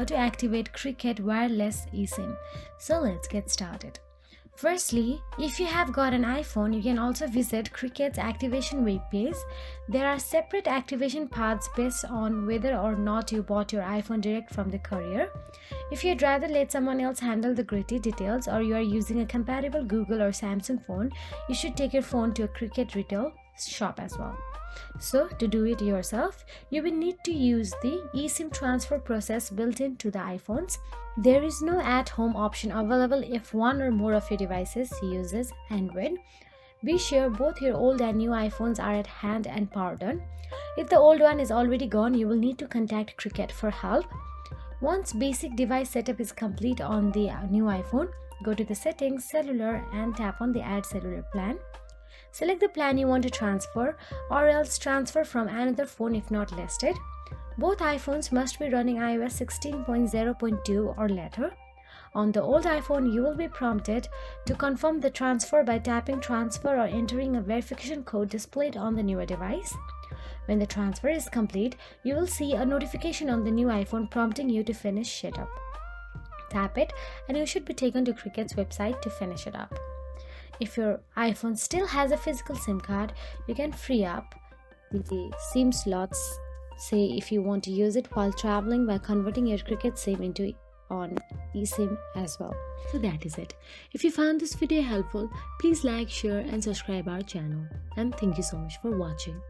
how to activate Cricket wireless eSIM. So let's get started. Firstly, if you have got an iPhone, you can also visit Cricket's activation web page. There are separate activation paths based on whether or not you bought your iPhone direct from the courier. If you'd rather let someone else handle the gritty details, or you are using a compatible Google or Samsung phone, you should take your phone to a Cricket retail shop as well. So, to do it yourself, you will need to use the eSIM transfer process built into the iPhones. There is no at-home option available if one or more of your devices uses Android. Be sure both your old and new iPhones are at hand and powered on. If the old one is already gone, you will need to contact Cricket for help. Once basic device setup is complete on the new iPhone, go to the settings, cellular, and tap on the add cellular plan. Select the plan you want to transfer, or else transfer from another phone if not listed. Both iPhones must be running iOS 16.0.2 or later. On the old iPhone, you will be prompted to confirm the transfer by tapping transfer or entering a verification code displayed on the newer device. When the transfer is complete, you will see a notification on the new iPhone prompting you to finish it up. Tap it and you should be taken to Cricket's website to finish it up. If your iPhone still has a physical SIM card, you can free up the SIM slots, say if you want to use it while traveling, by converting your Cricket SIM into on eSIM as well. So that is it. If you found this video helpful, please like, share and subscribe our channel. And thank you so much for watching.